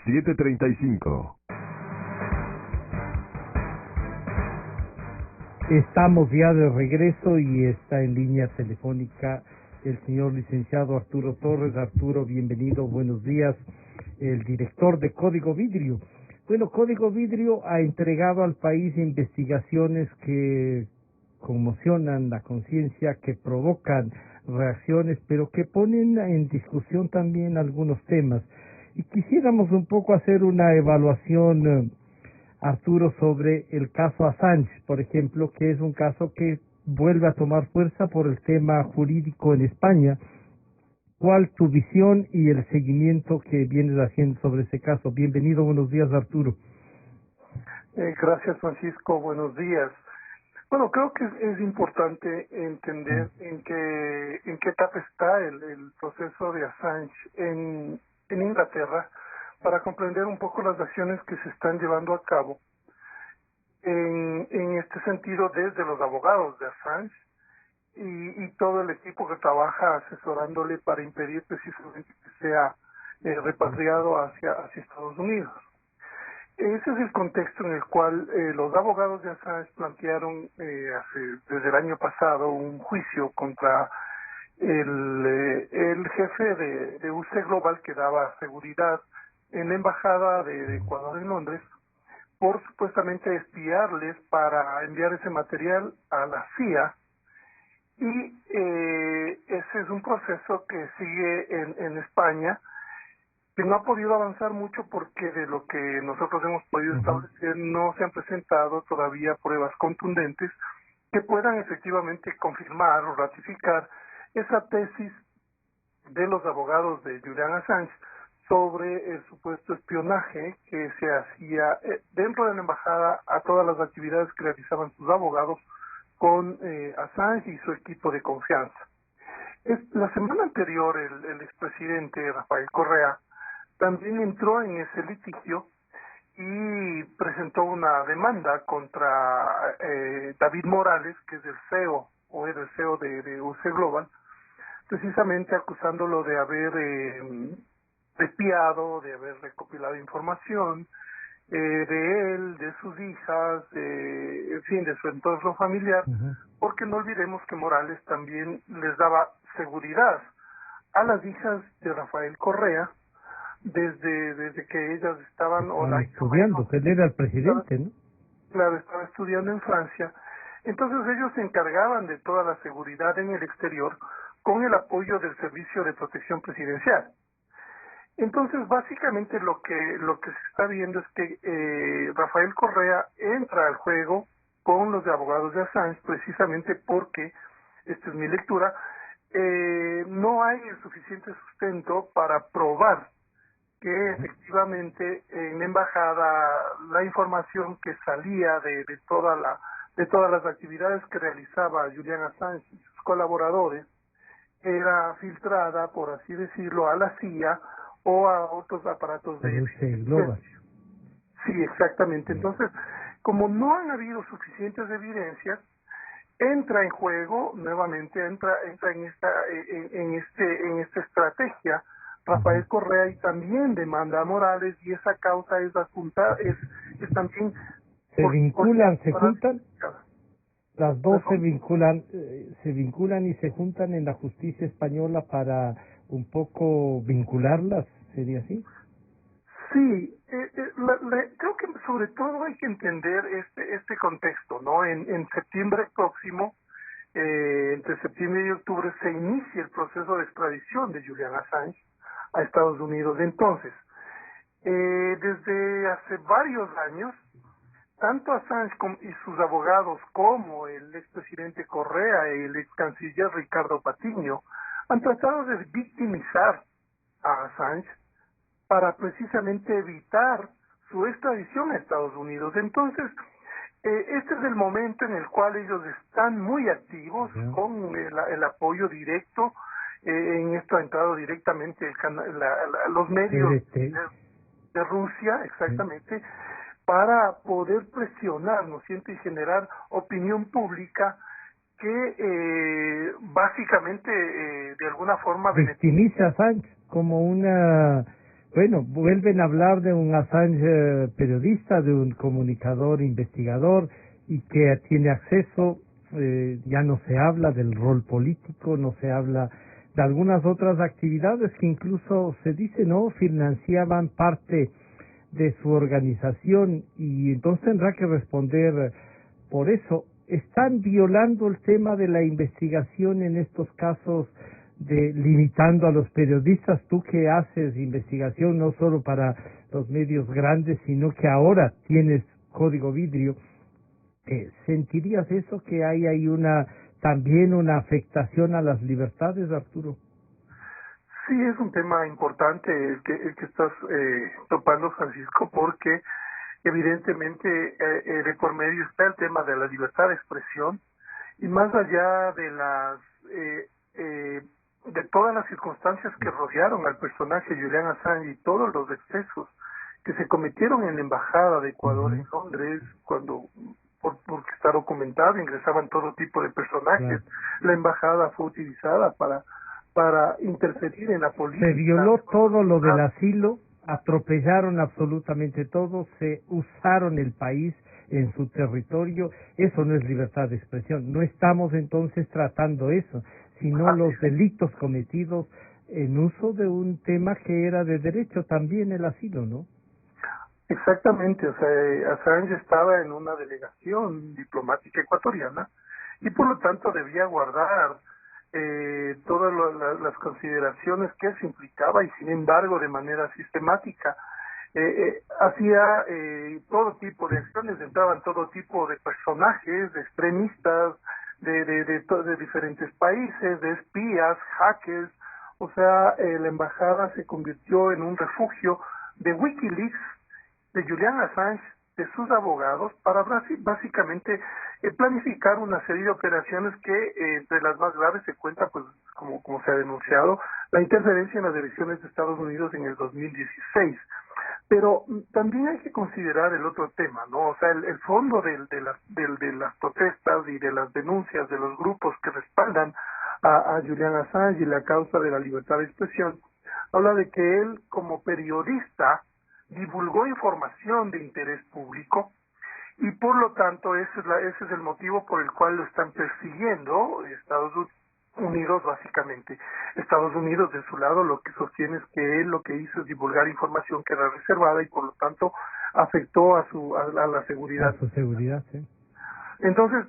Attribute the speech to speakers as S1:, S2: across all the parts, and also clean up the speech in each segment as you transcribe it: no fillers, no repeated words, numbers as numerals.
S1: 7:35.
S2: Estamos ya de regreso y está en línea telefónica el señor licenciado Arturo Torres. Arturo, bienvenido, buenos días. El director de Código Vidrio. Bueno, Código Vidrio ha entregado al país investigaciones que conmocionan la conciencia, que provocan reacciones, pero que ponen en discusión también algunos temas. Y quisiéramos un poco hacer una evaluación, Arturo, sobre el caso Assange, por ejemplo, que es un caso que vuelve a tomar fuerza por el tema jurídico en España. ¿Cuál tu visión y el seguimiento que vienes haciendo sobre ese caso? Bienvenido, buenos días, Arturo.
S3: Gracias, Francisco, buenos días. Bueno, creo que es importante entender en qué etapa está el proceso de Assange en Inglaterra para comprender un poco las acciones que se están llevando a cabo en este sentido desde los abogados de Assange y todo el equipo que trabaja asesorándole para impedir precisamente que sea repatriado hacia Estados Unidos. Ese es el contexto en el cual los abogados de Assange plantearon desde el año pasado un juicio contra el jefe de UC Global, que daba seguridad en la embajada de Ecuador en Londres, por supuestamente espiarles para enviar ese material a la CIA. Y ese es un proceso que sigue en España, que no ha podido avanzar mucho porque de lo que nosotros hemos podido establecer no se han presentado todavía pruebas contundentes que puedan efectivamente confirmar o ratificar esa tesis de los abogados de Julian Assange sobre el supuesto espionaje que se hacía dentro de la embajada a todas las actividades que realizaban sus abogados con Assange y su equipo de confianza. La semana anterior el expresidente Rafael Correa también entró en ese litigio y presentó una demanda contra David Morales, que es el CEO o era el CEO de UC Global, precisamente acusándolo de haber espiado, de haber recopilado información de él, de sus hijas, en fin, de su entorno familiar, porque no olvidemos que Morales también les daba seguridad a las hijas de Rafael Correa desde que ellas estaban
S2: estudiando, que él era el presidente, ¿no?
S3: Claro, estaba estudiando en Francia. Entonces ellos se encargaban de toda la seguridad en el exterior con el apoyo del Servicio de Protección Presidencial. Entonces, básicamente lo que se está viendo es que Rafael Correa entra al juego con los abogados de Assange, precisamente porque, esta es mi lectura, no hay el suficiente sustento para probar que efectivamente en la embajada la información que salía de todas las actividades que realizaba Julian Assange y sus colaboradores era filtrada, por así decirlo, a la CIA o a otros aparatos de inteligencia. Sí, exactamente. Entonces, como no han habido suficientes evidencias, entra en juego nuevamente, entra en esta estrategia Rafael Correa, y también demanda a Morales, y esa causa es también
S2: se juntan. Las dos se vinculan y se juntan en la justicia española para un poco vincularlas, ¿sería así?
S3: Sí, creo que sobre todo hay que entender este contexto, ¿no? En septiembre próximo, entre septiembre y octubre, se inicia el proceso de extradición de Julian Assange a Estados Unidos. Entonces, desde hace varios años, tanto Assange y sus abogados como el expresidente Correa y el ex canciller Ricardo Patiño han tratado de victimizar a Assange para precisamente evitar su extradición a Estados Unidos. Entonces, este es el momento en el cual ellos están muy activos con el apoyo directo. En esto ha entrado directamente los medios de Rusia, exactamente, para poder presionar, ¿no es cierto?, y generar opinión pública que básicamente de alguna forma
S2: victimiza a Assange como una bueno, vuelven a hablar de un Assange periodista, de un comunicador, investigador, y que tiene acceso, ya no se habla del rol político, no se habla de algunas otras actividades que incluso se dice, ¿no?, financiaban parte de su organización, y entonces tendrá que responder por eso. ¿Están violando el tema de la investigación en estos casos, de limitando a los periodistas? Tú que haces investigación no solo para los medios grandes, sino que ahora tienes Código Vidrio, ¿sentirías eso, que hay ahí también una afectación a las libertades, Arturo?
S3: Sí, es un tema importante el que estás topando, Francisco, porque evidentemente de por medio está el tema de la libertad de expresión, y más allá de de todas las circunstancias que rodearon al personaje Julian Assange y todos los excesos que se cometieron en la embajada de Ecuador en Londres, cuando porque está documentado, ingresaban todo tipo de personajes. La embajada fue utilizada para interferir en la política.
S2: Se violó todo lo del asilo, atropellaron absolutamente todo, se usaron el país en su territorio. Eso no es libertad de expresión. No estamos entonces tratando eso, sino los delitos cometidos en uso de un tema que era de derecho, también el asilo, ¿no?
S3: Exactamente, o sea, Assange estaba en una delegación diplomática ecuatoriana y por lo tanto debía guardar todas las consideraciones que eso implicaba, y sin embargo de manera sistemática hacía todo tipo de acciones, entraban todo tipo de personajes, de extremistas, de diferentes países, de espías, hackers. O sea, la embajada se convirtió en un refugio de WikiLeaks, de Julian Assange, de sus abogados, para básicamente planificar una serie de operaciones que entre las más graves se cuenta, pues como se ha denunciado, la interferencia en las elecciones de Estados Unidos en el 2016. Pero también hay que considerar el otro tema, ¿no? O sea, el fondo de las protestas y de las denuncias de los grupos que respaldan a Julian Assange y la causa de la libertad de expresión, habla de que él, como periodista, divulgó información de interés público, y por lo tanto ese es el motivo por el cual lo están persiguiendo Estados Unidos, básicamente. Estados Unidos, de su lado, lo que sostiene es que él lo que hizo es divulgar información que era reservada y por lo tanto afectó a la seguridad.
S2: A su seguridad, sí.
S3: Entonces,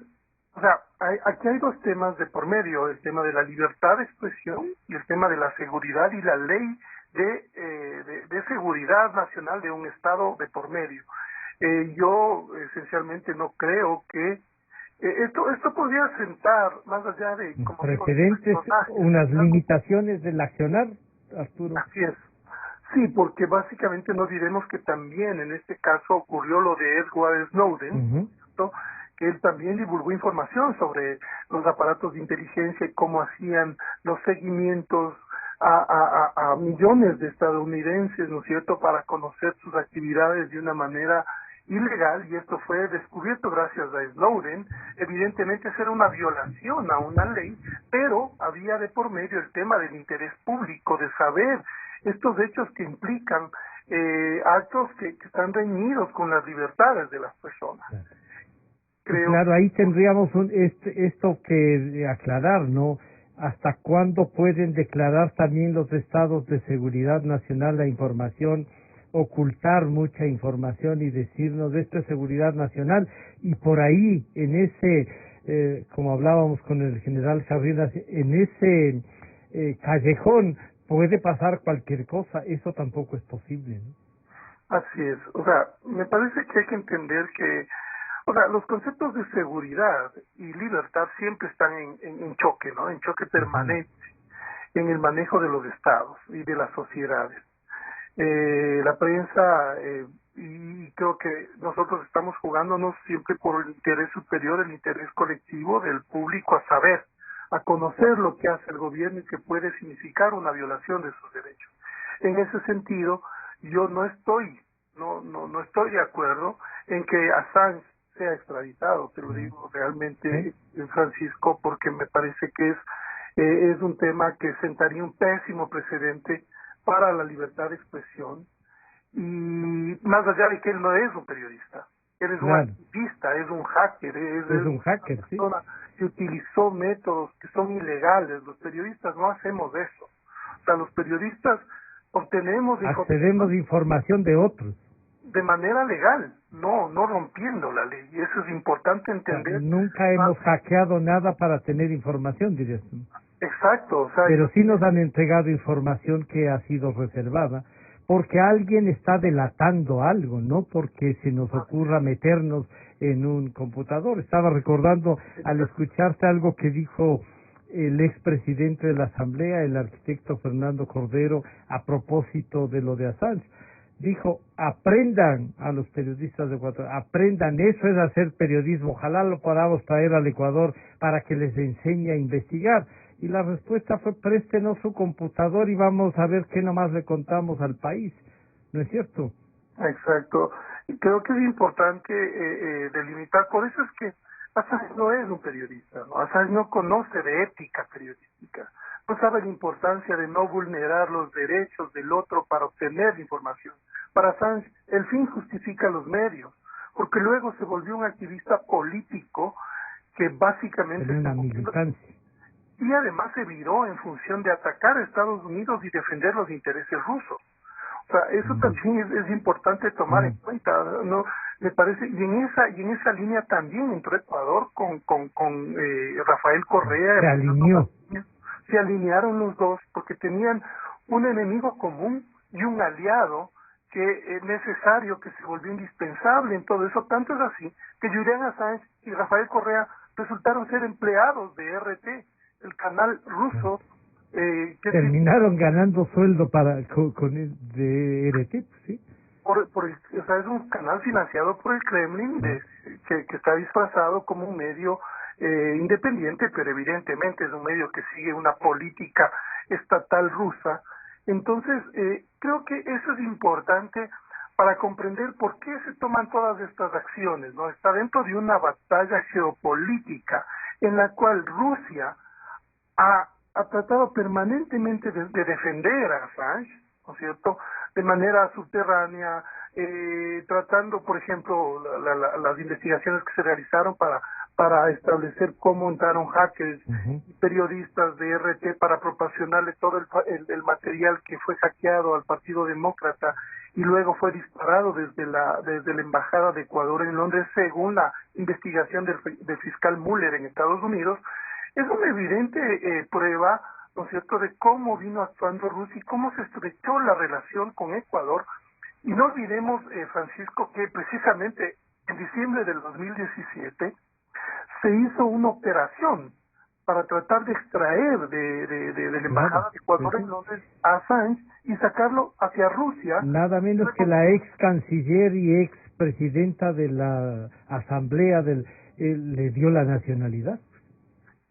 S3: o sea, aquí hay dos temas de por medio: el tema de la libertad de expresión y el tema de la seguridad y la ley de seguridad nacional de un Estado de por medio. Yo esencialmente no creo que esto podría sentar, más allá de como
S2: precedentes, unas limitaciones del accionar, Arturo.
S3: Así es. Sí, porque básicamente no diremos que también en este caso ocurrió lo de Edward Snowden, ¿no?, que él también divulgó información sobre los aparatos de inteligencia y cómo hacían los seguimientos a millones de estadounidenses, ¿no es cierto?, para conocer sus actividades de una manera ilegal, y esto fue descubierto gracias a Snowden. Evidentemente era una violación a una ley, pero había de por medio el tema del interés público, de saber estos hechos que implican actos que están reñidos con las libertades de las personas.
S2: Claro, ahí tendríamos esto que aclarar, ¿no? ¿Hasta cuándo pueden declarar también los estados de seguridad nacional la información, ocultar mucha información y decirnos esto es seguridad nacional? Y por ahí, en ese, como hablábamos con el general Javier, en ese callejón puede pasar cualquier cosa. Eso tampoco es posible, ¿no?
S3: Así es. O sea, me parece que hay que entender que, o sea, los conceptos de seguridad y libertad siempre están en choque, ¿no? En choque permanente en el manejo de los estados y de las sociedades. La prensa, y creo que nosotros estamos jugándonos siempre por el interés superior, el interés colectivo del público a saber, a conocer lo que hace el gobierno y que puede significar una violación de sus derechos. En ese sentido, yo no estoy de acuerdo en que Assange sea extraditado, te lo digo realmente, Francisco, porque me parece que es un tema que sentaría un pésimo precedente para la libertad de expresión, y más allá de que él no es un periodista, él es un activista, es un hacker,
S2: es un hacker,
S3: una persona que utilizó métodos que son ilegales. Los periodistas no hacemos eso. O sea, los periodistas
S2: accedemos información de otros
S3: de manera legal, no rompiendo la ley. Y eso es importante entender.
S2: O sea, nunca hemos hackeado nada para tener información, dirías tú.
S3: Exacto. O sea,
S2: pero sí nos han entregado información que ha sido reservada, porque alguien está delatando algo, no porque se nos ocurra meternos en un computador. Estaba recordando al escucharte algo que dijo el expresidente de la Asamblea, el arquitecto Fernando Cordero, a propósito de lo de Assange. Dijo, aprendan a los periodistas de Ecuador, aprendan, eso es hacer periodismo, ojalá lo podamos traer al Ecuador para que les enseñe a investigar. Y la respuesta fue, préstenos su computador y vamos a ver qué nomás le contamos al país. ¿No es cierto?
S3: Exacto. Y creo que es importante delimitar, por eso es que Assange no es un periodista, ¿no? Assange no conoce de ética periodística, no sabe la importancia de no vulnerar los derechos del otro para obtener información. Para Assange, el fin justifica los medios, porque luego se volvió un activista político que básicamente...
S2: En una militancia.
S3: Y además se viró en función de atacar a Estados Unidos y defender los intereses rusos. O sea, eso también es importante tomar en cuenta, ¿no? Me parece, y en esa línea también entró Ecuador con Rafael Correa. Se alinearon los dos porque tenían un enemigo común y un aliado que es necesario, que se volvió indispensable en todo eso. Tanto es así que Julian Assange y Rafael Correa resultaron ser empleados de RT, el canal ruso.
S2: Terminaron ganando sueldo con el de RT, ¿sí?
S3: O sea, es un canal financiado por el Kremlin que está disfrazado como un medio independiente, pero evidentemente es un medio que sigue una política estatal rusa. Entonces, creo que eso es importante para comprender por qué se toman todas estas acciones, ¿no? Está dentro de una batalla geopolítica en la cual Rusia ha tratado permanentemente de defender a Assange, ¿no es cierto?, de manera subterránea, tratando, por ejemplo, las investigaciones que se realizaron para establecer cómo entraron hackers y periodistas de RT para proporcionarle todo el material que fue hackeado al Partido Demócrata y luego fue disparado desde la Embajada de Ecuador en Londres, según la investigación del fiscal Mueller en Estados Unidos. Es una evidente prueba, ¿no es cierto?, de cómo vino actuando Rusia y cómo se estrechó la relación con Ecuador. Y no olvidemos, Francisco, que precisamente en diciembre del 2017 se hizo una operación para tratar de extraer de la Embajada de Ecuador en Londres a Assange y sacarlo hacia Rusia.
S2: Nada menos que la ex canciller y ex presidenta de la Asamblea le dio la nacionalidad.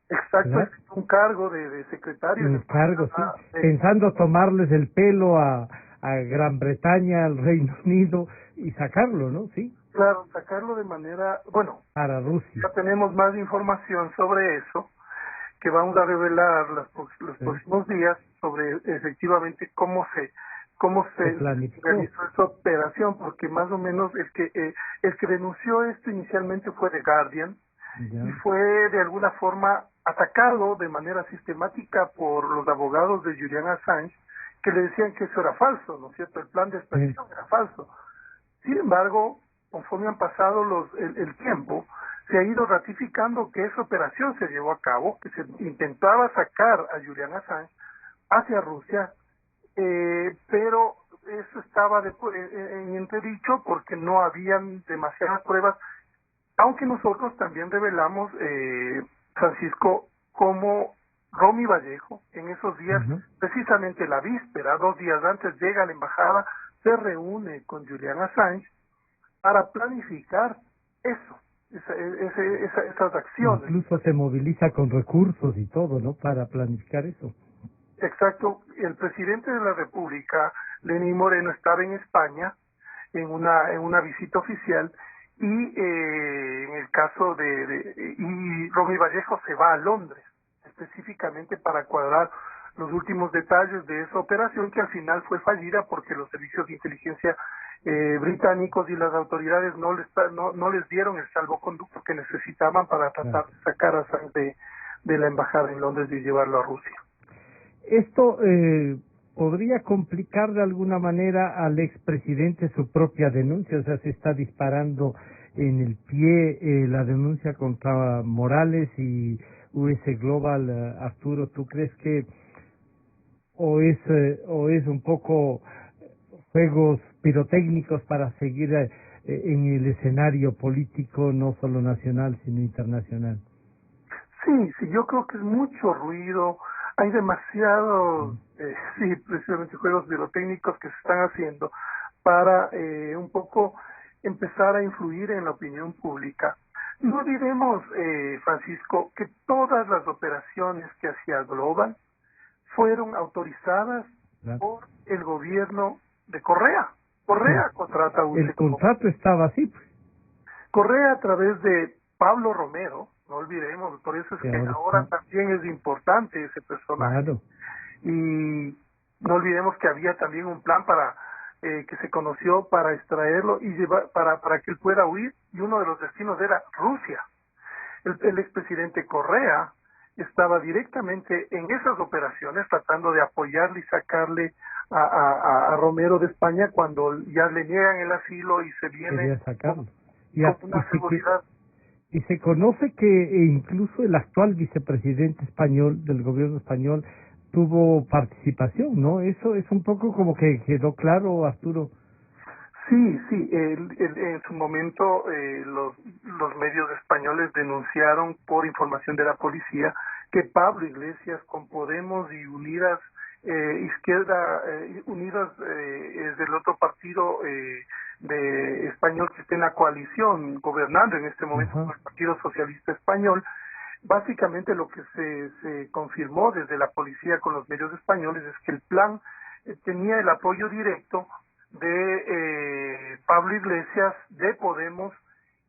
S3: Exacto, ¿no? Un cargo de secretario.
S2: Un cargo, sí. Pensando tomarles el pelo a Gran Bretaña, al Reino Unido y sacarlo, ¿no? Sí.
S3: Claro, sacarlo de manera, bueno,
S2: para Rusia.
S3: Ya tenemos más información sobre eso que vamos a revelar los próximos días sobre efectivamente cómo se realizó esa operación, porque más o menos el que denunció esto inicialmente fue The Guardian y fue de alguna forma atacado de manera sistemática por los abogados de Julian Assange, que le decían que eso era falso, ¿no es cierto? El plan de extradición era falso. Sin embargo, conforme han pasado el tiempo, se ha ido ratificando que esa operación se llevó a cabo, que se intentaba sacar a Julian Assange hacia Rusia, pero eso estaba en entredicho porque no habían demasiadas pruebas, aunque nosotros también revelamos, Francisco, como Romy Vallejo, en esos días, precisamente la víspera, 2 días antes, llega a la embajada, se reúne con Julian Assange para planificar esas acciones.
S2: Incluso se moviliza con recursos y todo, ¿no?, para planificar eso.
S3: Exacto. El presidente de la República, Lenín Moreno, estaba en España en una visita oficial y en el caso y Romy Vallejo se va a Londres específicamente para cuadrar los últimos detalles de esa operación, que al final fue fallida porque los servicios de inteligencia británicos y las autoridades no les dieron el salvoconducto que necesitaban para tratar de sacar a Assange de la embajada en Londres y llevarlo a Rusia.
S2: Esto podría complicar de alguna manera al expresidente su propia denuncia, o sea, se está disparando en el pie la denuncia contra Morales y US Global. Arturo, ¿tú crees que o es un poco juegos pirotécnicos para seguir en el escenario político, no solo nacional, sino internacional?
S3: Sí, yo creo que es mucho ruido, hay demasiados, precisamente juegos pirotécnicos que se están haciendo para un poco empezar a influir en la opinión pública. No olvidemos, Francisco, que todas las operaciones que hacía Global fueron autorizadas por el gobierno de Correa. Correa contrata a
S2: el contrato estaba así, pues.
S3: Correa, a través de Pablo Romero, no olvidemos, por eso es que ahora también es importante ese personaje.
S2: Claro.
S3: Y no olvidemos que había también un plan para que se conoció para extraerlo y llevar para que él pueda huir, y uno de los destinos era Rusia. El expresidente Correa estaba directamente en esas operaciones tratando de apoyarle y sacarle a Romero de España cuando ya le niegan el asilo y se viene con una seguridad.
S2: Y se conoce que incluso el actual vicepresidente español del gobierno español tuvo participación, ¿no? Eso es un poco como que quedó claro, Arturo.
S3: Sí, en su momento los medios españoles denunciaron por información de la policía que Pablo Iglesias, con Podemos y Unidas Unidas es del otro partido de español que está en la coalición gobernando en este momento, con el Partido Socialista Español. Básicamente lo que se confirmó desde la policía con los medios españoles es que el plan tenía el apoyo directo de Pablo Iglesias, de Podemos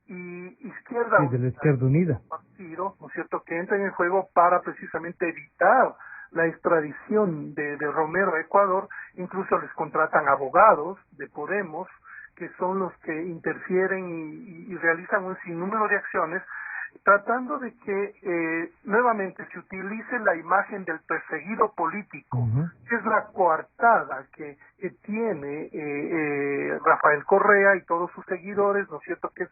S3: y Izquierda
S2: de la Izquierda Unida,
S3: partido, ¿no es cierto?, que entra en el juego para precisamente evitar la extradición de Romero a Ecuador. Incluso les contratan abogados de Podemos, que son los que interfieren y realizan un sinnúmero de acciones, tratando de que nuevamente se utilice la imagen del perseguido político, que es la coartada que tiene Rafael Correa y todos sus seguidores, ¿no es cierto?, que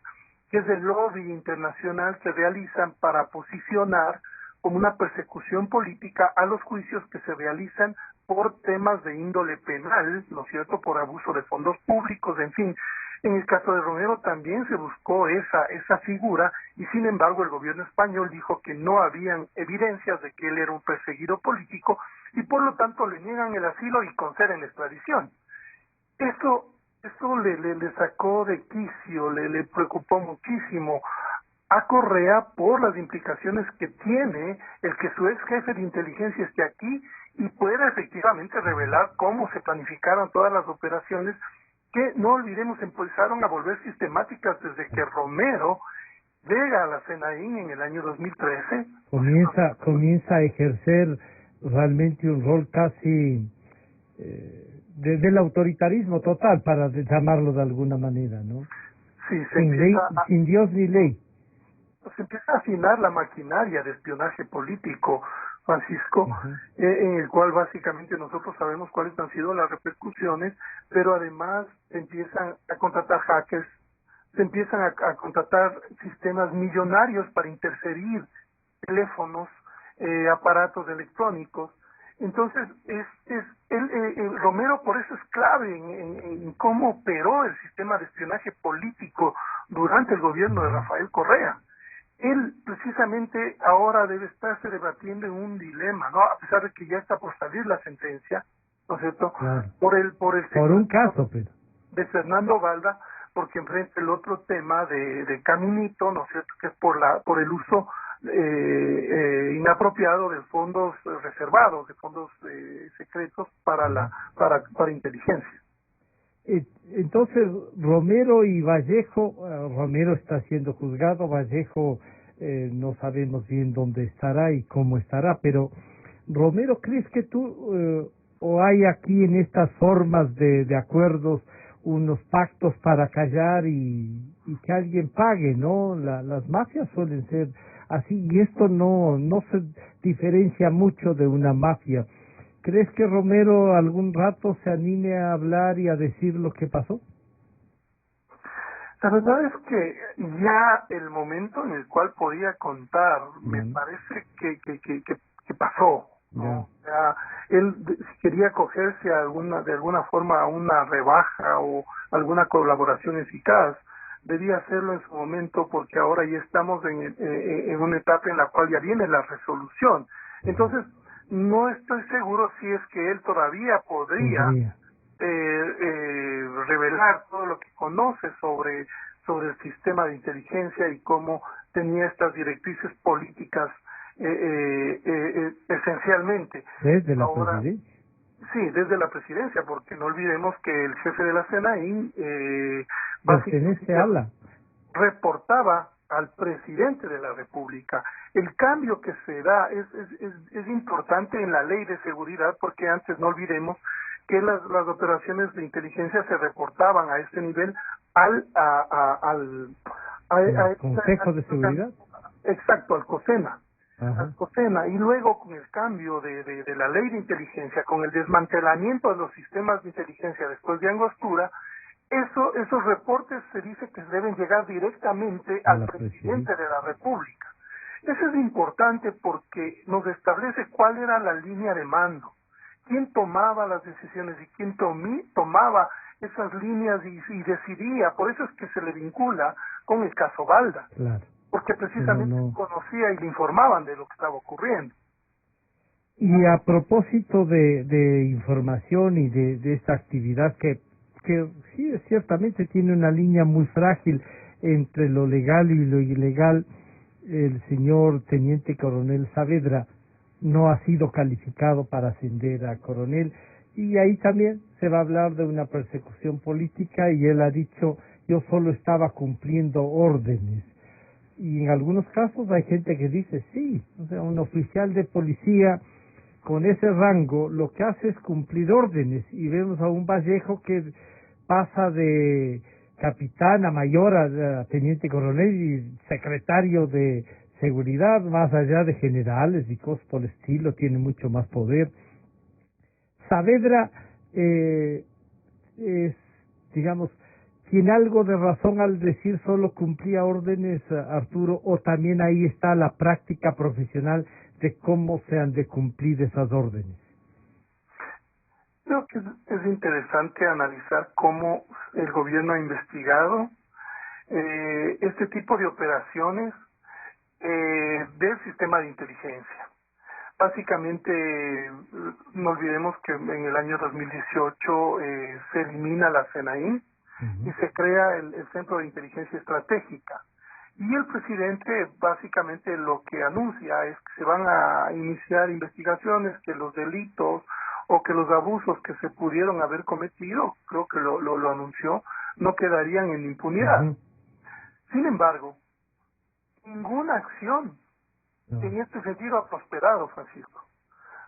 S3: es el lobby internacional que realizan para posicionar como una persecución política a los juicios que se realizan por temas de índole penal, ¿no es cierto?, por abuso de fondos públicos, en fin. En el caso de Romero también se buscó esa figura, y sin embargo el gobierno español dijo que no habían evidencias de que él era un perseguido político y por lo tanto le niegan el asilo y conceden la extradición. Esto le sacó de quicio, le preocupó muchísimo a Correa por las implicaciones que tiene el que su ex jefe de inteligencia esté aquí y pueda efectivamente revelar cómo se planificaron todas las operaciones que, no olvidemos, empezaron a volver sistemáticas desde que Romero llega a la CNAIN en el año 2013.
S2: Comienza a ejercer realmente un rol casi del autoritarismo total, para llamarlo de alguna manera, ¿no?
S3: Sí,
S2: sin Dios ni ley.
S3: Se empieza a afinar la maquinaria de espionaje político, Francisco, en el cual básicamente nosotros sabemos cuáles han sido las repercusiones, pero además se empiezan a contratar hackers, se empiezan a contratar sistemas millonarios para interferir teléfonos, aparatos electrónicos. Entonces, Romero por eso es clave en cómo operó el sistema de espionaje político durante el gobierno de Rafael Correa. Él precisamente ahora debe estarse debatiendo en un dilema, ¿no? A pesar de que ya está por salir la sentencia, ¿no es cierto?
S2: Claro.
S3: Por
S2: un caso, pero
S3: de Fernando Valda, porque enfrenta el otro tema de Caminito, ¿no es cierto?, que es por el uso inapropiado de fondos reservados, de fondos secretos para inteligencia.
S2: Entonces, Romero y Vallejo, Romero está siendo juzgado, Vallejo no sabemos bien dónde estará y cómo estará, pero Romero, ¿crees que tú o hay aquí en estas formas de acuerdos unos pactos para callar y que alguien pague, ¿no? Las mafias suelen ser así y esto no se diferencia mucho de una mafia. ¿Crees que Romero algún rato se anime a hablar y a decir lo que pasó?
S3: La verdad es que ya el momento en el cual podía contar, me
S2: Bueno,
S3: parece que pasó, ¿no?
S2: ya.
S3: O sea, si quería cogerse de alguna forma a una rebaja o alguna colaboración eficaz, debía hacerlo en su momento porque ahora ya estamos en una etapa en la cual ya viene la resolución. Entonces, no estoy seguro si es que él todavía podría
S2: Podría.
S3: revelar todo lo que conoce sobre el sistema de inteligencia y cómo tenía estas directrices políticas esencialmente.
S2: Desde la
S3: Ahora,
S2: presidencia.
S3: sí, desde la presidencia, porque no olvidemos que el jefe de la CNI
S2: Pertenece
S3: básicamente
S2: a la.
S3: reportaba al presidente de la República. El cambio que se da es importante en la ley de seguridad porque antes no olvidemos que las operaciones de inteligencia se reportaban a este nivel al
S2: Consejo de Seguridad.
S3: exacto, al COSENA.
S2: Ajá.
S3: Al COSENA, y luego con el cambio de la ley de inteligencia, con el desmantelamiento de los sistemas de inteligencia después de Angostura, esos reportes se dice que deben llegar directamente
S2: A
S3: al
S2: la
S3: presidente
S2: presidencia.
S3: de la República. Eso es importante porque nos establece cuál era la línea de mando, quién tomaba las decisiones y quién tomaba esas líneas y decidía. Por eso es que se le vincula con el caso Balda,
S2: Claro.
S3: porque precisamente
S2: No.
S3: conocía y le informaban de lo que estaba ocurriendo.
S2: Y a propósito de información y de esta actividad que sí ciertamente tiene una línea muy frágil entre lo legal y lo ilegal, el señor Teniente Coronel Saavedra no ha sido calificado para ascender a coronel y ahí también se va a hablar de una persecución política y él ha dicho yo solo estaba cumpliendo órdenes. Y en algunos casos hay gente que dice sí, o sea, un oficial de policía con ese rango lo que hace es cumplir órdenes y vemos a un Vallejo que pasa de capitán a mayor a teniente coronel y secretario de seguridad más allá de generales y cosas por el estilo, tiene mucho más poder. Saavedra es, digamos, ¿tiene algo de razón al decir solo cumplía órdenes, Arturo, o también ahí está la práctica profesional de cómo se han de cumplir esas órdenes?
S3: Creo que es interesante analizar cómo el gobierno ha investigado este tipo de operaciones del sistema de inteligencia. Básicamente, no olvidemos que en el año 2018 se elimina la CNI y se crea el Centro de Inteligencia Estratégica. Y el presidente básicamente lo que anuncia es que se van a iniciar investigaciones, que los delitos o que los abusos que se pudieron haber cometido, creo que lo anunció, no quedarían en impunidad. Sin embargo, ninguna acción en este sentido ha prosperado, Francisco.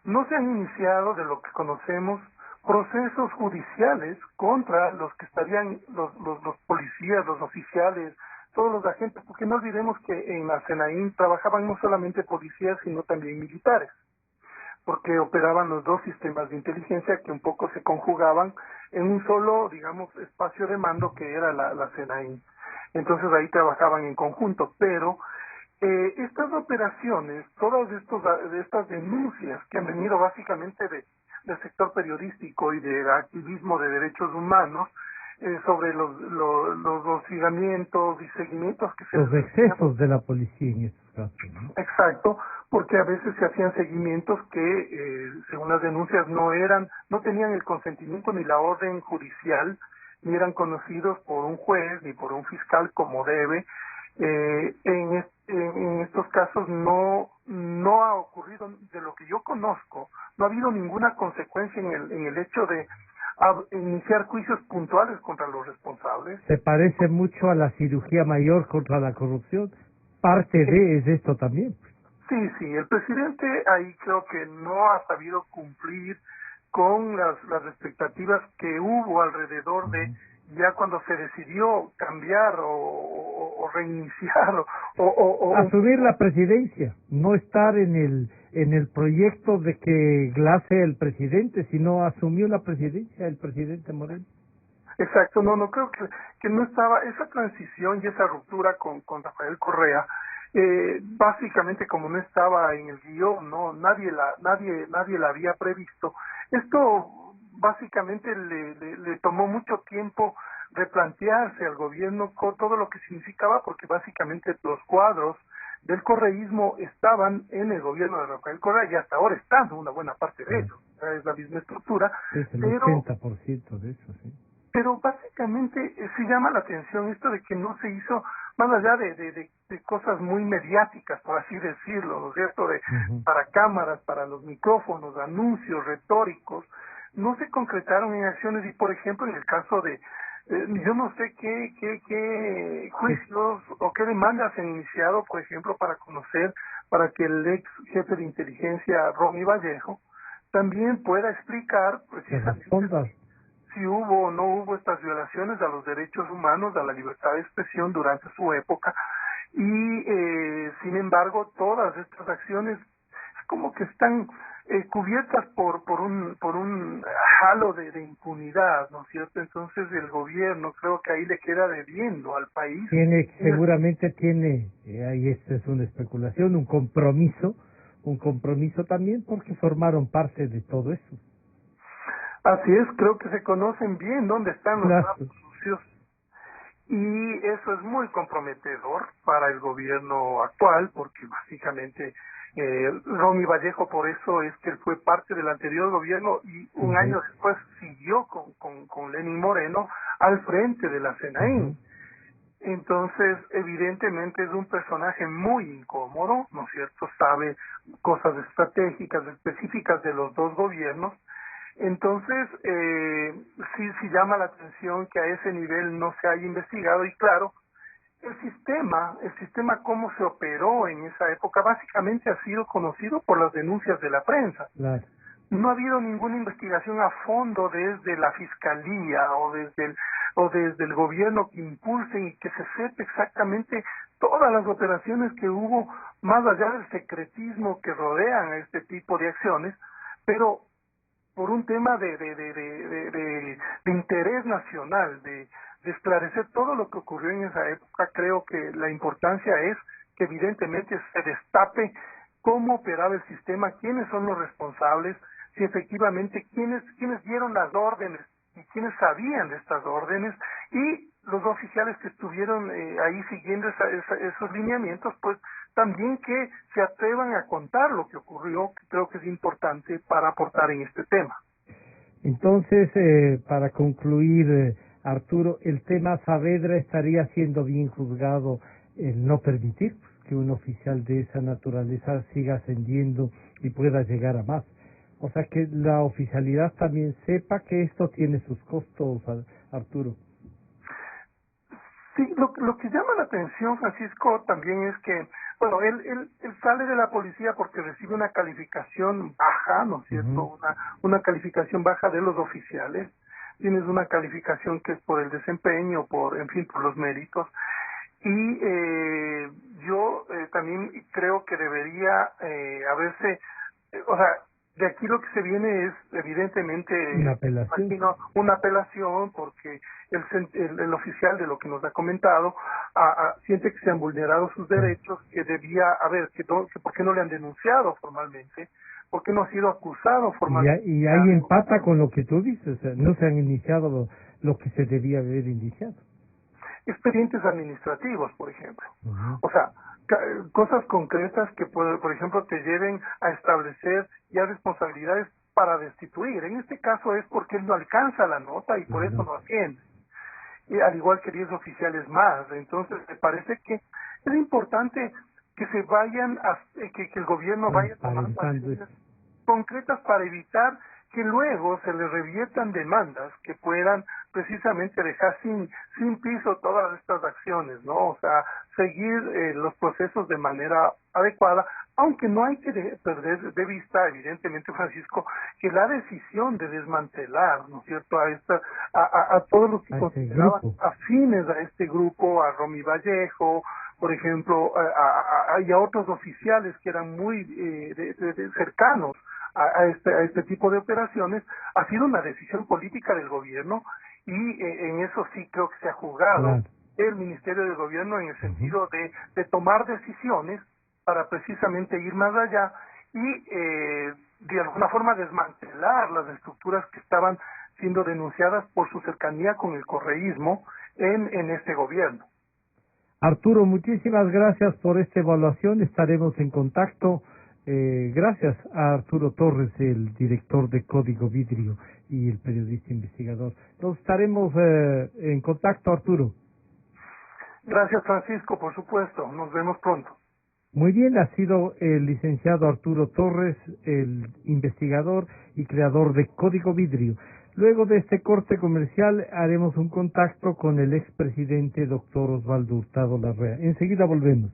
S3: No se han iniciado, de lo que conocemos, procesos judiciales contra los que estarían los policías, los oficiales, todos los agentes, porque no olvidemos que en la CNI trabajaban no solamente policías, sino también militares, porque operaban los dos sistemas de inteligencia que un poco se conjugaban en un solo, digamos, espacio de mando que era la CNI. Entonces ahí trabajaban en conjunto, pero estas operaciones, todas estas denuncias que han venido básicamente del sector periodístico y de activismo de derechos humanos, sobre los hostigamientos y seguimientos que se...
S2: Los excesos de la policía en estos casos, ¿no?
S3: Exacto, porque a veces se hacían seguimientos que, según las denuncias, no tenían el consentimiento ni la orden judicial, ni eran conocidos por un juez ni por un fiscal como debe. En estos casos no ha ocurrido, de lo que yo conozco, no ha habido ninguna consecuencia en el hecho de iniciar juicios puntuales contra los responsables.
S2: Se parece mucho a la cirugía mayor contra la corrupción. Parte de es esto también.
S3: Sí, sí, el presidente ahí creo que no ha sabido cumplir con las expectativas que hubo alrededor de
S2: Ujú.
S3: ya cuando se decidió cambiar o reiniciar o
S2: Asumir la presidencia, no estar en el proyecto de que Glass sea el presidente, sino asumió la presidencia el presidente Moreno.
S3: exacto, no creo que no estaba esa transición y esa ruptura con Rafael Correa, básicamente como no estaba en el guión, no, nadie la había previsto. Esto básicamente le tomó mucho tiempo replantearse al gobierno con todo lo que significaba, porque básicamente los cuadros del correísmo estaban en el gobierno de Rafael Correa y hasta ahora están una buena parte de
S2: Claro.
S3: ellos. Es la misma estructura,
S2: Es el
S3: pero
S2: 80% de eso, sí.
S3: pero básicamente sí llama la atención esto de que no se hizo, más allá de cosas muy mediáticas, por así decirlo, ¿no es cierto?,
S2: Ujú.
S3: para cámaras, para los micrófonos, anuncios retóricos, no se concretaron en acciones y, por ejemplo, en el caso de, yo no sé qué
S2: Sí,
S3: juicios o qué demandas se han iniciado, por ejemplo, para que el ex jefe de inteligencia, Romy Vallejo, también pueda explicar
S2: que
S3: precisamente
S2: responda.
S3: si hubo o no hubo estas violaciones a los derechos humanos, a la libertad de expresión durante su época, y sin embargo todas estas acciones como que están cubiertas por un halo de impunidad, ¿no es cierto? Entonces el gobierno creo que ahí le queda debiendo al país.
S2: Seguramente tiene, ahí esta es una especulación, un compromiso también porque formaron parte de todo eso.
S3: Así es, creo que se conocen bien dónde están los
S2: Claro.
S3: trapos sucios y eso es muy comprometedor para el gobierno actual porque básicamente Romy Vallejo por eso es que él fue parte del anterior gobierno y un año
S2: Correcto.
S3: después siguió con Lenín Moreno al frente de la
S2: Ujú.
S3: CNI. Entonces, evidentemente es un personaje muy incómodo, ¿no es cierto? Sabe cosas estratégicas, específicas de los dos gobiernos. Entonces, sí llama la atención que a ese nivel no se haya investigado y claro, el sistema cómo se operó en esa época básicamente ha sido conocido por las denuncias de la prensa.
S2: Claro.
S3: No ha habido ninguna investigación a fondo desde la fiscalía o desde el gobierno que impulsen y que se sepa exactamente todas las operaciones que hubo más allá del secretismo que rodean a este tipo de acciones, pero por un tema de interés nacional, de esclarecer todo lo que ocurrió en esa época, creo que la importancia es que evidentemente se destape cómo operaba el sistema, quiénes son los responsables, si efectivamente quiénes dieron las órdenes y quiénes sabían de estas órdenes y los oficiales que estuvieron ahí siguiendo esos lineamientos, pues también que se atrevan a contar lo que ocurrió, que creo que es importante para aportar en este tema.
S2: Entonces, para concluir, Arturo, el tema Saavedra estaría siendo bien juzgado el no permitir que un oficial de esa naturaleza siga ascendiendo y pueda llegar a más. O sea, que la oficialidad también sepa que esto tiene sus costos, Arturo.
S3: Sí, lo que llama la atención, Francisco, también es que, bueno, él sale de la policía porque recibe una calificación baja, ¿no es cierto?
S2: Ujú.
S3: Una calificación baja de los oficiales. Tienes una calificación que es por el desempeño, en fin, por los méritos. Y yo también creo que debería haberse, o sea, de aquí lo que se viene es evidentemente,
S2: Una apelación.
S3: imagino, una apelación porque el oficial de lo que nos ha comentado siente que se han vulnerado sus
S2: Claro.
S3: derechos, que debía haber, que por qué no le han denunciado formalmente, por qué no ha sido acusado formalmente.
S2: Y ahí empata con lo que tú dices, o sea, no se han iniciado lo que se debía haber iniciado.
S3: Expedientes administrativos, por ejemplo.
S2: Ujú.
S3: O sea, cosas concretas que, por ejemplo, te lleven a establecer ya responsabilidades para destituir. En este caso es porque él no alcanza la nota y por
S2: La
S3: eso no
S2: nota.
S3: atiende. Y al igual que 10 oficiales más. Entonces, me parece que es importante que se vayan, que el gobierno vaya tomando
S2: Transparentando
S3: acciones
S2: esto.
S3: concretas para evitar que luego se le reviertan demandas que puedan precisamente dejar sin piso todas estas acciones, ¿no? O sea, seguir los procesos de manera adecuada, aunque no hay que perder de vista, evidentemente, Francisco, que la decisión de desmantelar, ¿no es cierto?, a todos los que consideraban afines a este grupo, a Romy Vallejo, por ejemplo, y a otros oficiales que eran muy cercanos a este tipo de operaciones, ha sido una decisión política del gobierno y en eso sí creo que se ha jugado el Ministerio de Gobierno en el sentido de tomar decisiones para precisamente ir más allá y de alguna forma desmantelar las estructuras que estaban siendo denunciadas por su cercanía con el correísmo en este gobierno.
S2: Arturo, muchísimas gracias por esta evaluación. Estaremos en contacto. Gracias a Arturo Torres, el director de Código Vidrio y el periodista investigador. Nos estaremos en contacto, Arturo.
S3: Gracias, Francisco, por supuesto. Nos vemos pronto.
S2: Muy bien, ha sido el licenciado Arturo Torres, el investigador y creador de Código Vidrio. Luego de este corte comercial haremos un contacto con el expresidente doctor Osvaldo Hurtado Larrea. Enseguida volvemos.